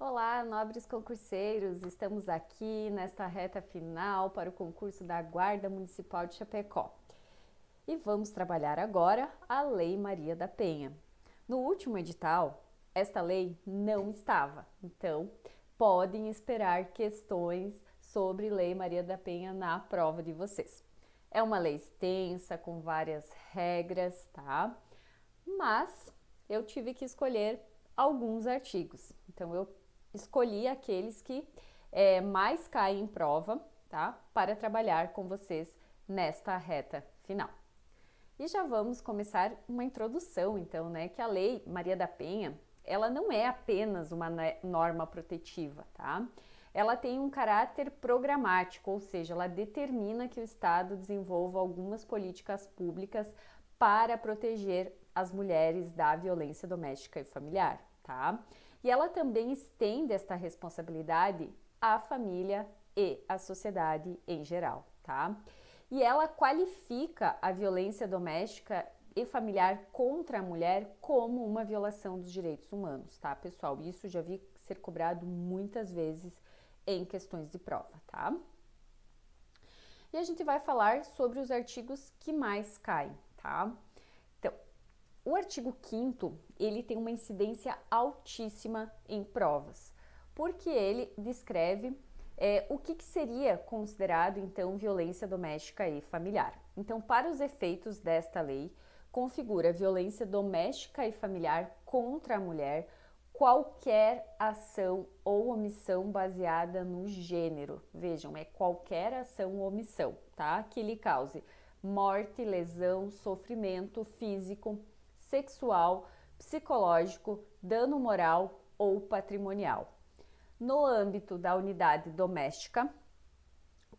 Olá, nobres concurseiros! Estamos aqui nesta reta final para o concurso da Guarda Municipal de Chapecó. E vamos trabalhar agora a Lei Maria da Penha. No último edital, esta lei não estava, então podem esperar questões sobre Lei Maria da Penha na prova de vocês. É uma lei extensa, com várias regras, tá? Mas eu tive que escolher alguns artigos. Então eu escolhi aqueles que mais caem em prova, tá? Para trabalhar com vocês nesta reta final. E já vamos começar uma introdução, então, né? Que a Lei Maria da Penha, ela não é apenas uma norma protetiva, tá? Ela tem um caráter programático, ou seja, ela determina que o Estado desenvolva algumas políticas públicas para proteger as mulheres da violência doméstica e familiar, tá? E ela também estende esta responsabilidade à família e à sociedade em geral, tá? E ela qualifica a violência doméstica e familiar contra a mulher como uma violação dos direitos humanos, tá, pessoal? Isso já vi ser cobrado muitas vezes em questões de prova, tá? E a gente vai falar sobre os artigos que mais caem, tá? Então, o artigo 5º, ele tem uma incidência altíssima em provas, porque ele descreve o que seria considerado, então, violência doméstica e familiar. Então, para os efeitos desta lei, configura violência doméstica e familiar contra a mulher qualquer ação ou omissão baseada no gênero. Vejam, é qualquer ação ou omissão, tá? Que lhe cause morte, lesão, sofrimento físico, sexual, psicológico, dano moral ou patrimonial. No âmbito da unidade doméstica,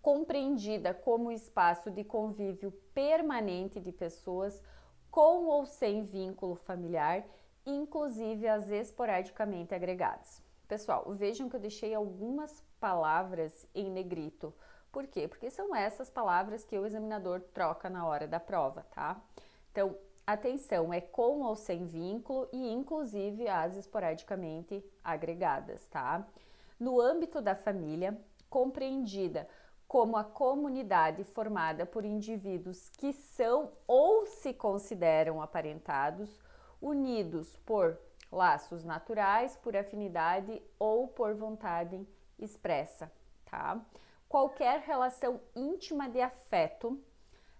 compreendida como espaço de convívio permanente de pessoas com ou sem vínculo familiar, inclusive as esporadicamente agregadas. Pessoal, vejam que eu deixei algumas palavras em negrito. Por quê? Porque são essas palavras que o examinador troca na hora da prova, tá? Então, atenção, é com ou sem vínculo e inclusive as esporadicamente agregadas, tá? No âmbito da família, compreendida como a comunidade formada por indivíduos que são ou se consideram aparentados, unidos por laços naturais, por afinidade ou por vontade expressa, tá? Qualquer relação íntima de afeto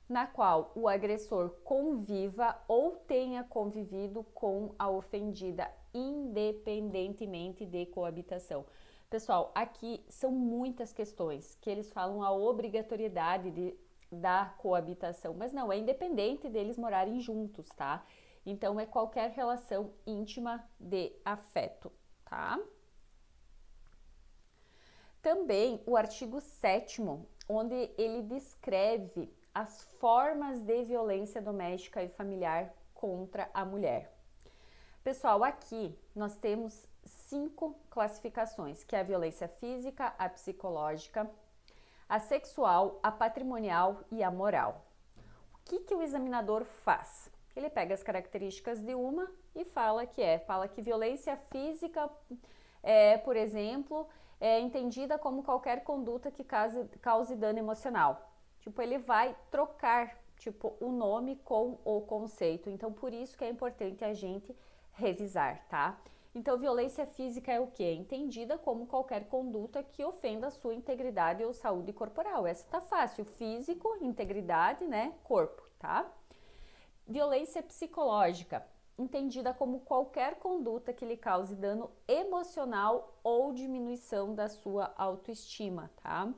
na qual o agressor conviva ou tenha convivido com a ofendida, independentemente de coabitação. Pessoal, aqui são muitas questões que eles falam a obrigatoriedade da coabitação, mas não, é independente deles morarem juntos, tá? Então, é qualquer relação íntima de afeto, tá? Também o artigo 7º, onde ele descreve as formas de violência doméstica e familiar contra a mulher. Pessoal, aqui nós temos 5 classificações, que é a violência física, a psicológica, a sexual, a patrimonial e a moral. O que o examinador faz? Ele pega as características de uma e fala que violência física por exemplo, é entendida como qualquer conduta que cause dano emocional. Tipo, ele vai trocar, o nome com o conceito. Então, por isso que é importante a gente revisar, tá? Então, violência física é o quê? Entendida como qualquer conduta que ofenda a sua integridade ou saúde corporal. Essa tá fácil. Físico, integridade, né? Corpo, tá? Violência psicológica, entendida como qualquer conduta que lhe cause dano emocional ou diminuição da sua autoestima, tá?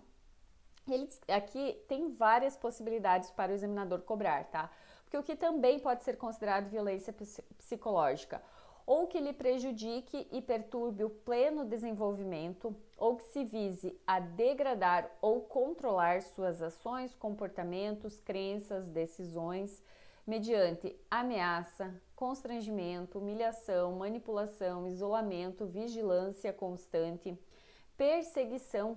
Aqui tem várias possibilidades para o examinador cobrar, tá? Porque o que também pode ser considerado violência psicológica, ou que lhe prejudique e perturbe o pleno desenvolvimento, ou que se vise a degradar ou controlar suas ações, comportamentos, crenças, decisões, mediante ameaça, constrangimento, humilhação, manipulação, isolamento, vigilância constante, perseguição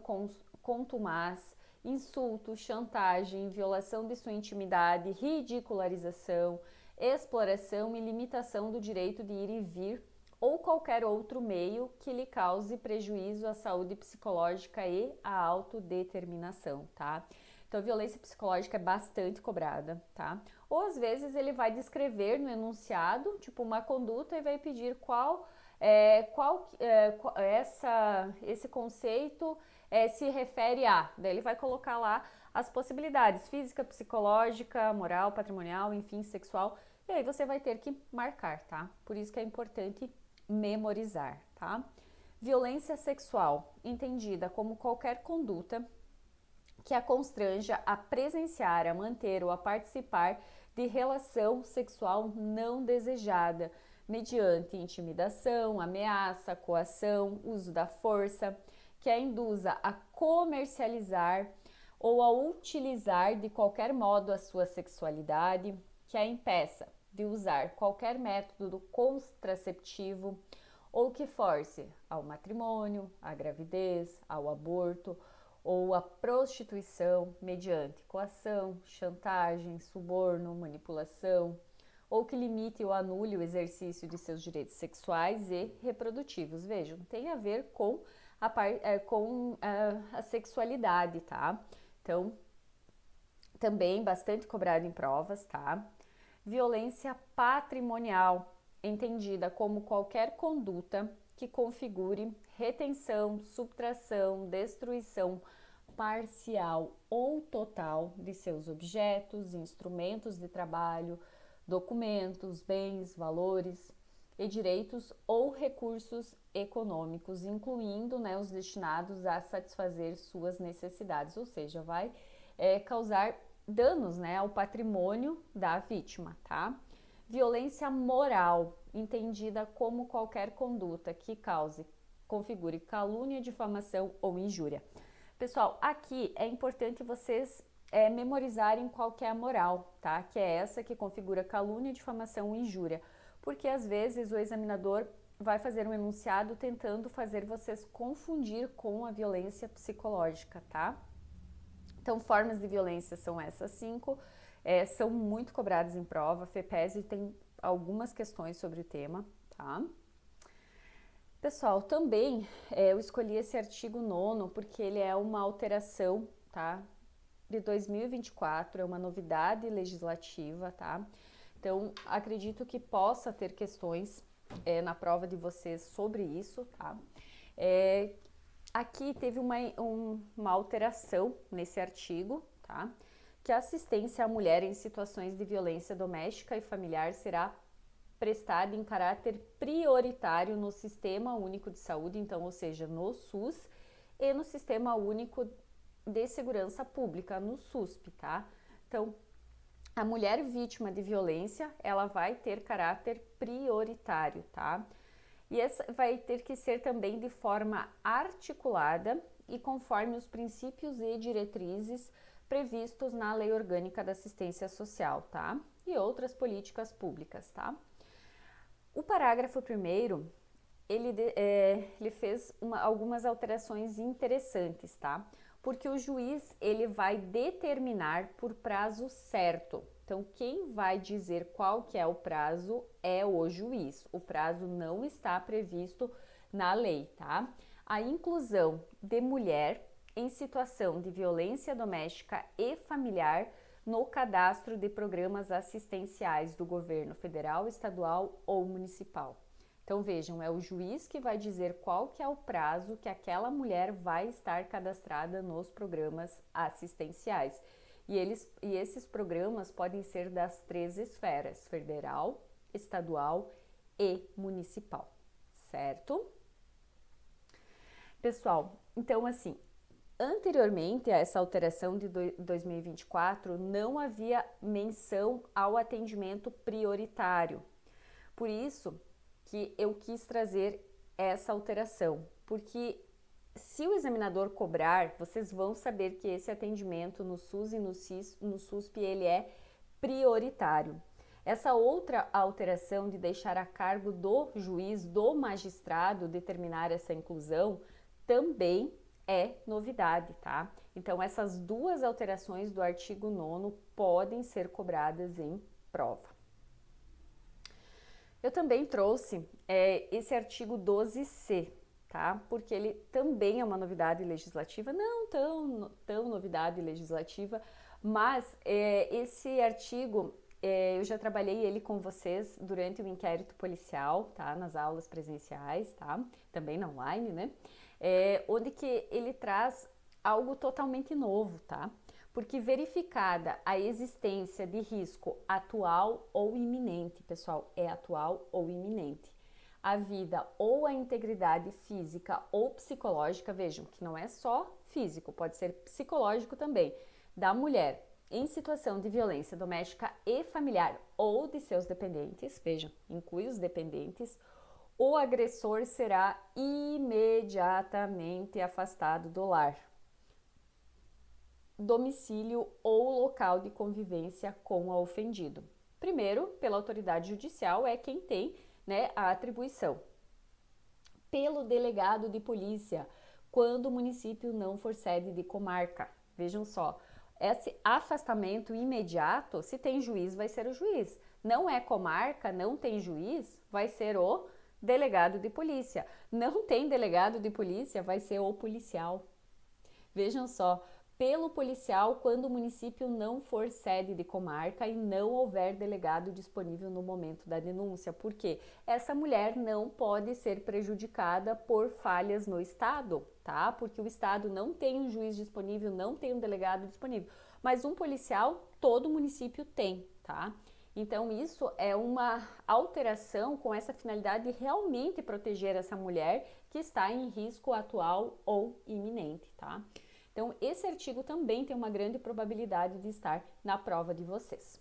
contumaz, insulto, chantagem, violação de sua intimidade, ridicularização, exploração e limitação do direito de ir e vir ou qualquer outro meio que lhe cause prejuízo à saúde psicológica e à autodeterminação, tá? Então, a violência psicológica é bastante cobrada, tá? Ou às vezes ele vai descrever no enunciado, tipo, uma conduta e vai pedir esse conceito se refere a. Daí ele vai colocar lá as possibilidades: física, psicológica, moral, patrimonial, enfim, sexual. E aí você vai ter que marcar, tá? Por isso que é importante memorizar, tá? Violência sexual, entendida como qualquer conduta que a constranja a presenciar, a manter ou a participar de relação sexual não desejada, mediante intimidação, ameaça, coação, uso da força, que a induza a comercializar ou a utilizar de qualquer modo a sua sexualidade, que a impeça de usar qualquer método contraceptivo ou que force ao matrimônio, à gravidez, ao aborto ou à prostituição mediante coação, chantagem, suborno, manipulação, ou que limite ou anule o exercício de seus direitos sexuais e reprodutivos. Vejam, tem a ver com a sexualidade, tá? Então, também bastante cobrado em provas, tá? Violência patrimonial, entendida como qualquer conduta que configure retenção, subtração, destruição parcial ou total de seus objetos, instrumentos de trabalho, documentos, bens, valores e direitos ou recursos econômicos, incluindo, os destinados a satisfazer suas necessidades, ou seja, vai causar danos, ao patrimônio da vítima, tá? Violência moral, entendida como qualquer conduta que configure calúnia, difamação ou injúria. Pessoal, aqui é importante vocês memorizarem qual que é a moral, tá? Que é essa que configura calúnia, difamação ou injúria, porque às vezes o examinador vai fazer um enunciado tentando fazer vocês confundir com a violência psicológica, tá? Então, formas de violência são essas 5, são muito cobradas em prova. A FEPESE tem algumas questões sobre o tema, tá? Pessoal, também eu escolhi esse artigo 9º porque ele é uma alteração, tá? De 2024, é uma novidade legislativa, tá? Então, acredito que possa ter questões na prova de vocês sobre isso, tá? Aqui teve uma alteração nesse artigo, tá? Que a assistência à mulher em situações de violência doméstica e familiar será prestada em caráter prioritário no Sistema Único de Saúde, então, ou seja, no SUS, e no Sistema Único de Segurança Pública, no SUSP, tá? Então, a mulher vítima de violência, ela vai ter caráter prioritário, tá? E essa vai ter que ser também de forma articulada e conforme os princípios e diretrizes previstos na Lei Orgânica da Assistência Social, tá? E outras políticas públicas, tá? O parágrafo 1º, ele fez algumas alterações interessantes, tá? Porque o juiz, ele vai determinar por prazo certo. Então, quem vai dizer qual que é o prazo é o juiz. O prazo não está previsto na lei, tá? A inclusão de mulher em situação de violência doméstica e familiar no cadastro de programas assistenciais do governo federal, estadual ou municipal. Então, vejam, é o juiz que vai dizer qual que é o prazo que aquela mulher vai estar cadastrada nos programas assistenciais. E esses programas podem ser das 3 esferas: federal, estadual e municipal, certo? Pessoal, então assim, anteriormente a essa alteração de 2024, não havia menção ao atendimento prioritário. Por isso que eu quis trazer essa alteração, porque se o examinador cobrar, vocês vão saber que esse atendimento no SUS e no SUSP, ele é prioritário. Essa outra alteração de deixar a cargo do juiz, do magistrado, determinar essa inclusão, também é novidade, tá? Então, essas 2 alterações do artigo 9º podem ser cobradas em prova. Eu também trouxe esse artigo 12C, tá? Porque ele também é uma novidade legislativa, não tão novidade legislativa, mas esse artigo eu já trabalhei ele com vocês durante o inquérito policial, tá? Nas aulas presenciais, tá? Também na online, né? Onde que ele traz algo totalmente novo, tá? Porque verificada a existência de risco atual ou iminente, pessoal, é atual ou iminente, a vida ou a integridade física ou psicológica, vejam que não é só físico, pode ser psicológico também, da mulher em situação de violência doméstica e familiar ou de seus dependentes, vejam, inclui os dependentes, o agressor será imediatamente afastado do lar, domicílio ou local de convivência com o ofendido. Primeiro, pela autoridade judicial, é quem tem, né, a atribuição. Pelo delegado de polícia, quando o município não for sede de comarca. Vejam só, esse afastamento imediato, se tem juiz, vai ser o juiz. Não é comarca, não tem juiz, vai ser o delegado de polícia. Não tem delegado de polícia, vai ser o policial. Vejam só, pelo policial quando o município não for sede de comarca e não houver delegado disponível no momento da denúncia, porque essa mulher não pode ser prejudicada por falhas no Estado, tá? Porque o Estado não tem um juiz disponível, não tem um delegado disponível, mas um policial todo município tem, tá? Então isso é uma alteração com essa finalidade de realmente proteger essa mulher que está em risco atual ou iminente, tá? Então, esse artigo também tem uma grande probabilidade de estar na prova de vocês.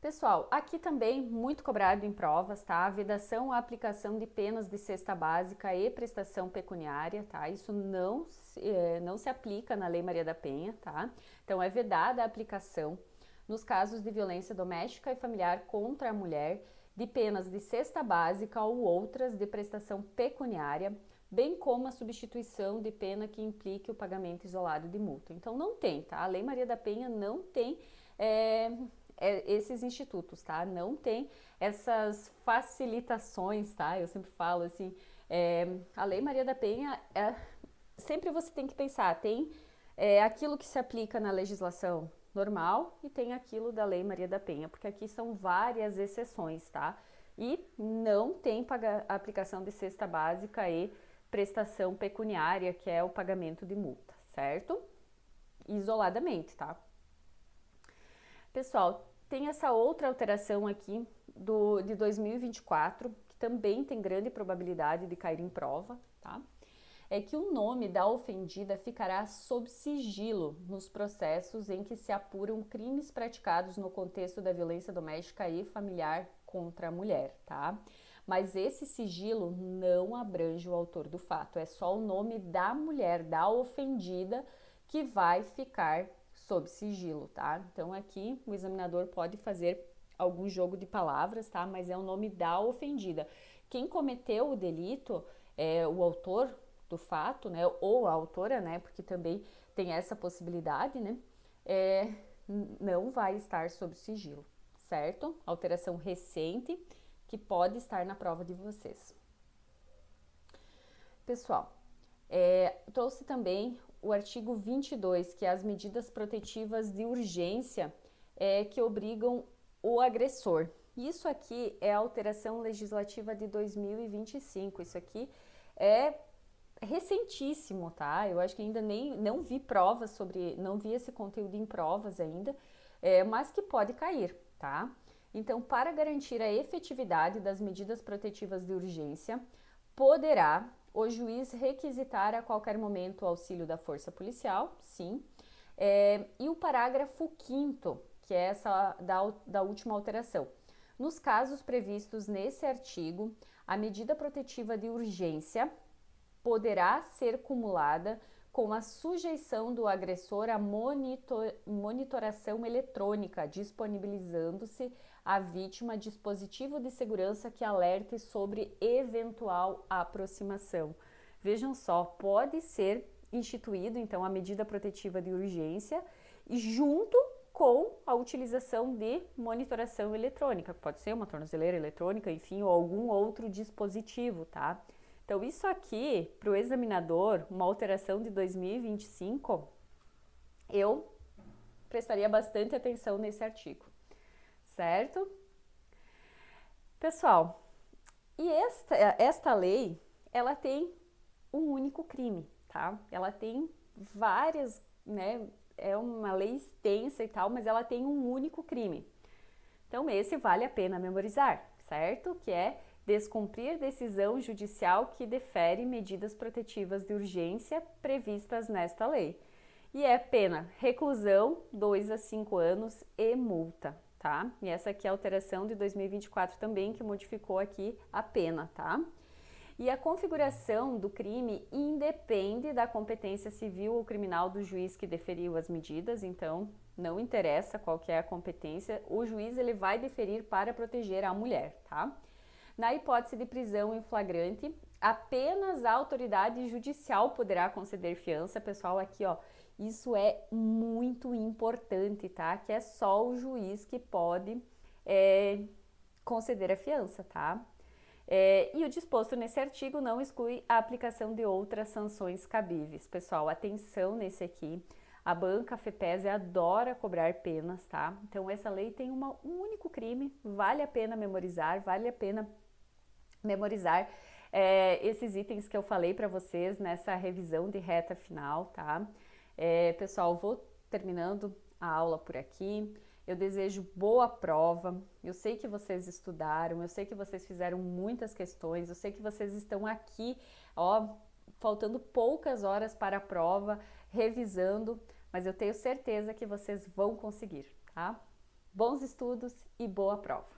Pessoal, aqui também muito cobrado em provas, tá? A vedação à aplicação de penas de cesta básica e prestação pecuniária, tá? Isso não se aplica na Lei Maria da Penha, tá? Então, é vedada a aplicação nos casos de violência doméstica e familiar contra a mulher, de penas de cesta básica ou outras de prestação pecuniária, bem como a substituição de pena que implique o pagamento isolado de multa. Então não tem, tá? A Lei Maria da Penha não tem esses institutos, tá? Não tem essas facilitações, tá? Eu sempre falo assim, a Lei Maria da Penha, sempre você tem que pensar, tem aquilo que se aplica na legislação normal e tem aquilo da Lei Maria da Penha, porque aqui são várias exceções, tá? E não tem aplicação de cesta básica e prestação pecuniária, que é o pagamento de multa, certo? Isoladamente, tá? Pessoal, tem essa outra alteração aqui de 2024, que também tem grande probabilidade de cair em prova, tá? É que o nome da ofendida ficará sob sigilo nos processos em que se apuram crimes praticados no contexto da violência doméstica e familiar contra a mulher, tá? Mas esse sigilo não abrange o autor do fato, é só o nome da mulher, da ofendida, que vai ficar sob sigilo, tá? Então aqui o examinador pode fazer algum jogo de palavras, tá? Mas é o nome da ofendida. Quem cometeu o delito é o autor do fato, né? Ou a autora, né? Porque também tem essa possibilidade, né? Não vai estar sob sigilo, certo? Alteração recente que pode estar na prova de vocês. Pessoal, trouxe também o artigo 22, que é as medidas protetivas de urgência que obrigam o agressor. Isso aqui é a alteração legislativa de 2025, isso aqui é recentíssimo, tá? Eu acho que ainda não vi provas não vi esse conteúdo em provas ainda, mas que pode cair, tá? Então, para garantir a efetividade das medidas protetivas de urgência, poderá o juiz requisitar a qualquer momento o auxílio da força policial, sim, e o parágrafo 5º, que é essa da última alteração. Nos casos previstos nesse artigo, a medida protetiva de urgência poderá ser cumulada com a sujeição do agressor à monitoração eletrônica, disponibilizando-se à vítima dispositivo de segurança que alerte sobre eventual aproximação. Vejam só, pode ser instituído então a medida protetiva de urgência e junto com a utilização de monitoração eletrônica, pode ser uma tornozeleira eletrônica, enfim, ou algum outro dispositivo, tá? Então, isso aqui, para o examinador, uma alteração de 2025, eu prestaria bastante atenção nesse artigo, certo? Pessoal, e esta lei, ela tem um único crime, tá? Ela tem várias, né? É uma lei extensa e tal, mas ela tem um único crime. Então, esse vale a pena memorizar, certo? Que é descumprir decisão judicial que defere medidas protetivas de urgência previstas nesta lei. E é pena reclusão, 2 a 5 anos e multa, tá? E essa aqui é a alteração de 2024 também, que modificou aqui a pena, tá? E a configuração do crime independe da competência civil ou criminal do juiz que deferiu as medidas, então não interessa qual que é a competência, o juiz ele vai deferir para proteger a mulher, tá? Na hipótese de prisão em flagrante, apenas a autoridade judicial poderá conceder fiança, pessoal, aqui ó, isso é muito importante, tá? Que é só o juiz que pode conceder a fiança, tá? E o disposto nesse artigo não exclui a aplicação de outras sanções cabíveis. Pessoal, atenção nesse aqui. A banca FEPESE adora cobrar penas, tá? Então, essa lei tem um único crime, vale a pena memorizar, esses itens que eu falei para vocês nessa revisão de reta final, tá? Pessoal, vou terminando a aula por aqui. Eu desejo boa prova, eu sei que vocês estudaram, eu sei que vocês fizeram muitas questões, eu sei que vocês estão aqui, ó, faltando poucas horas para a prova, revisando, mas eu tenho certeza que vocês vão conseguir, tá? Bons estudos e boa prova!